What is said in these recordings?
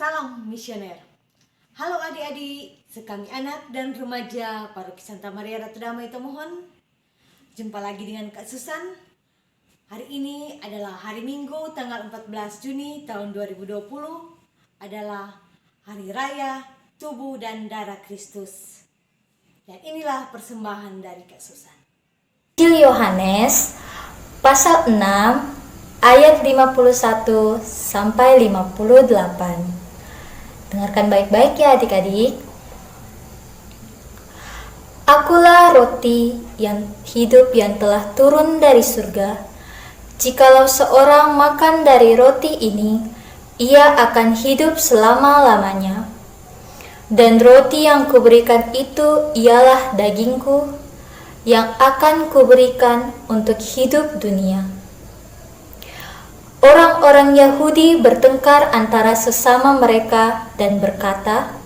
Salam misioner. Halo adik-adik, sekami anak dan remaja Paroki Santa Maria Ratu Damai Tomohon. Jumpa lagi dengan Kak Susan. Hari ini adalah hari Minggu tanggal 14 Juni tahun 2020. Adalah Hari Raya Tubuh dan Darah Kristus. Dan inilah persembahan dari Kak Susan. Injil Yohanes pasal 6 ayat 51 sampai 58. Dengarkan baik-baik ya adik-adik. Akulah roti yang hidup yang telah turun dari surga. Jikalau seorang makan dari roti ini, ia akan hidup selama-lamanya. Dan roti yang kuberikan itu ialah dagingku, yang akan kuberikan untuk hidup dunia. Orang-orang Yahudi bertengkar antara sesama mereka dan berkata,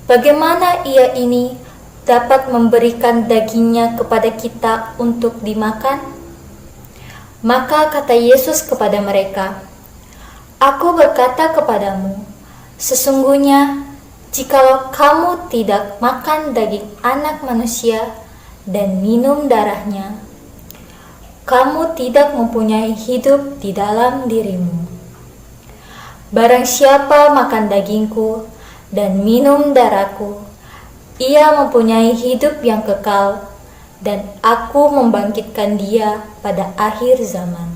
"Bagaimana ia ini dapat memberikan dagingnya kepada kita untuk dimakan?" Maka kata Yesus kepada mereka, "Aku berkata kepadamu, sesungguhnya jikalau kamu tidak makan daging Anak Manusia dan minum darahnya, kamu tidak mempunyai hidup di dalam dirimu. Barang siapa makan dagingku dan minum darahku, ia mempunyai hidup yang kekal, dan aku membangkitkan dia pada akhir zaman.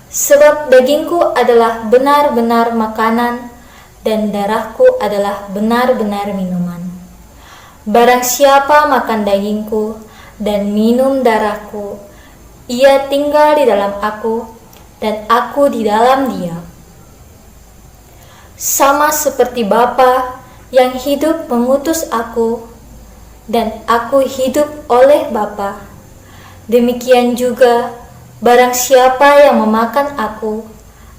Sebab dagingku adalah benar-benar makanan, dan darahku adalah benar-benar minuman. Barang siapa makan dagingku dan minum darahku, ia tinggal di dalam aku, dan aku di dalam dia. Sama seperti Bapa yang hidup mengutus aku, dan aku hidup oleh Bapa, demikian juga barang siapa yang memakan aku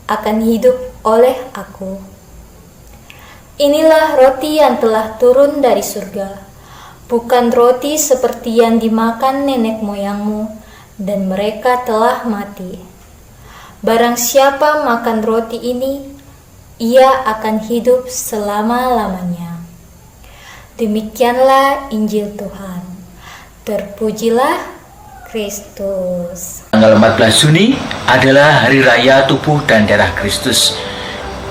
akan hidup oleh aku. Inilah roti yang telah turun dari surga, bukan roti seperti yang dimakan nenek moyangmu, dan mereka telah mati. Barang siapa makan roti ini, ia akan hidup selama-lamanya." Demikianlah Injil Tuhan. Terpujilah Kristus. Tanggal 14 Juni adalah Hari Raya Tubuh dan Darah Kristus.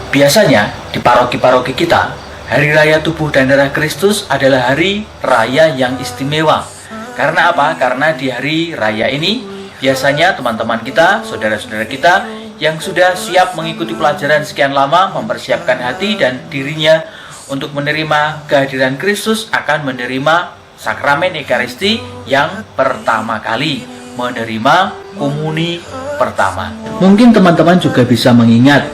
Biasanya di paroki-paroki kita, Hari Raya Tubuh dan Darah Kristus adalah hari raya yang istimewa. Karena apa? Karena di hari raya ini biasanya teman-teman kita, saudara-saudara kita yang sudah siap mengikuti pelajaran sekian lama, mempersiapkan hati dan dirinya untuk menerima kehadiran Kristus, akan menerima sakramen Ekaristi yang pertama kali, menerima komuni pertama. Mungkin teman-teman juga bisa mengingat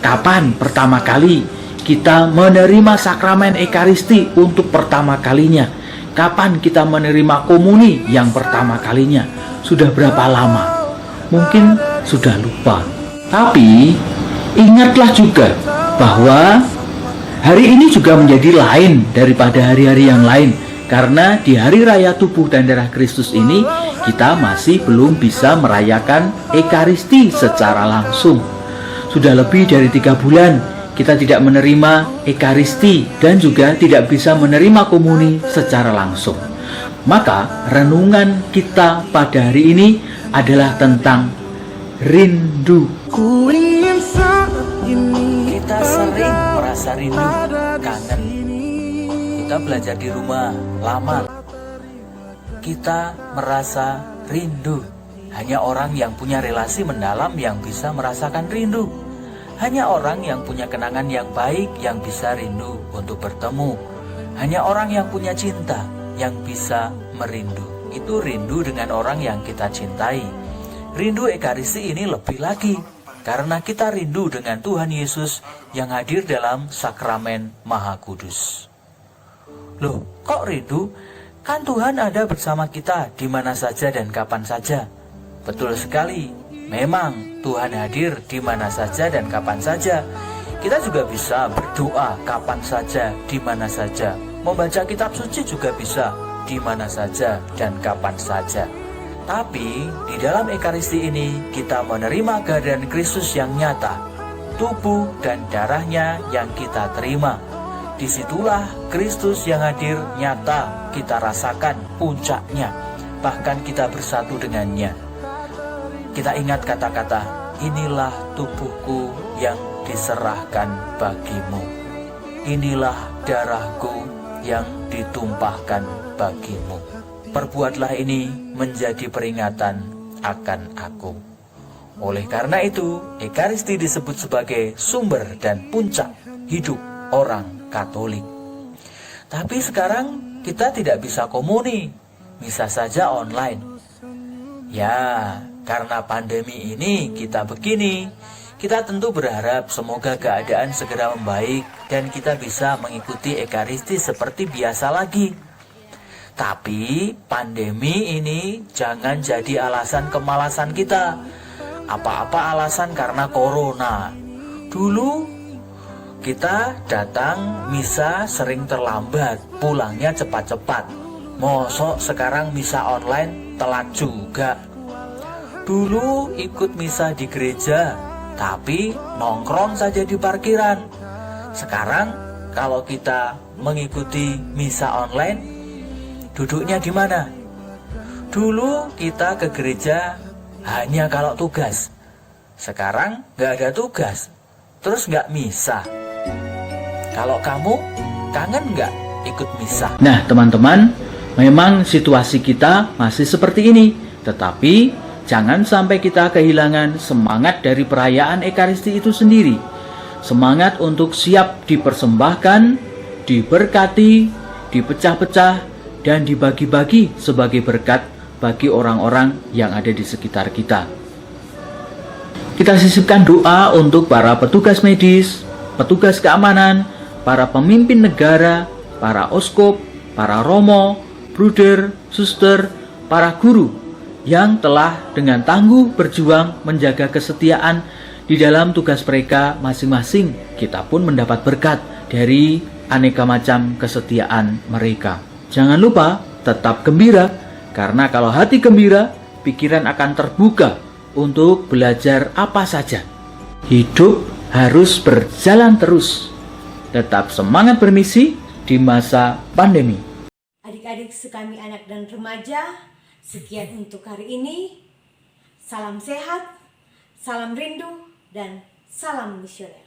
kapan pertama kali kita menerima sakramen Ekaristi untuk pertama kalinya. Kapan kita menerima komuni yang pertama kalinya? Sudah berapa lama? Mungkin sudah lupa. Tapi ingatlah juga bahwa hari ini juga menjadi lain daripada hari-hari yang lain. Karena di hari raya tubuh dan darah Kristus ini, kita masih belum bisa merayakan Ekaristi secara langsung. Sudah lebih dari 3 bulan kita tidak menerima Ekaristi dan juga tidak bisa menerima komuni secara langsung. Maka renungan kita pada hari ini adalah tentang rindu. Kita sering merasa rindu, kangen. Kita belajar di rumah lama. Kita merasa rindu. Hanya orang yang punya relasi mendalam yang bisa merasakan rindu. Hanya orang yang punya kenangan yang baik yang bisa rindu untuk bertemu. Hanya orang yang punya cinta yang bisa merindu. Itu rindu dengan orang yang kita cintai. Rindu Ekaristi ini lebih lagi, karena kita rindu dengan Tuhan Yesus yang hadir dalam sakramen Maha Kudus. Loh, kok rindu? Kan Tuhan ada bersama kita di mana saja dan kapan saja. Betul sekali. Memang Tuhan hadir di mana saja dan kapan saja. Kita juga bisa berdoa kapan saja, di mana saja. Membaca kitab suci juga bisa di mana saja dan kapan saja. Tapi di dalam Ekaristi ini kita menerima kehadiran Kristus yang nyata. tubuh dan darahnya yang kita terima. Disitulah Kristus yang hadir nyata kita rasakan puncaknya, bahkan kita bersatu dengannya. Kita ingat kata-kata, inilah tubuhku yang diserahkan bagimu. Inilah darahku yang ditumpahkan bagimu. Perbuatlah ini menjadi peringatan akan aku. Oleh karena itu, Ekaristi disebut sebagai sumber dan puncak hidup orang Katolik. Tapi sekarang kita tidak bisa komuni, bisa saja online. Ya, karena pandemi ini kita begini. Kita tentu berharap semoga keadaan segera membaik dan kita bisa mengikuti Ekaristi seperti biasa lagi. Tapi pandemi ini jangan jadi alasan kemalasan kita. Apa-apa alasan karena corona. Dulu kita datang misa sering terlambat, pulangnya cepat-cepat. Mosok sekarang misa online telat juga. Dulu ikut misa di gereja, tapi nongkrong saja di parkiran. Sekarang kalau kita mengikuti misa online, duduknya di mana? Dulu kita ke gereja hanya kalau tugas. Sekarang nggak ada tugas, terus nggak misa. Kalau kamu kangen nggak ikut misa? Nah, teman-teman, memang situasi kita masih seperti ini. Tetapi jangan sampai kita kehilangan semangat dari perayaan Ekaristi itu sendiri. Semangat untuk siap dipersembahkan, diberkati, dipecah-pecah, dan dibagi-bagi sebagai berkat bagi orang-orang yang ada di sekitar kita. Kita sisipkan doa untuk para petugas medis, petugas keamanan, para pemimpin negara, para oskop, para romo, bruder, suster, para guru yang telah dengan tangguh berjuang menjaga kesetiaan di dalam tugas mereka masing-masing. Kita pun mendapat berkat dari aneka macam kesetiaan mereka. Jangan lupa tetap gembira, karena kalau hati gembira, pikiran akan terbuka untuk belajar apa saja. Hidup harus berjalan terus. Tetap semangat bermisi di masa pandemi. Adik-adik sekami anak dan remaja, sekian untuk hari ini. Salam sehat, salam rindu, dan salam misioner.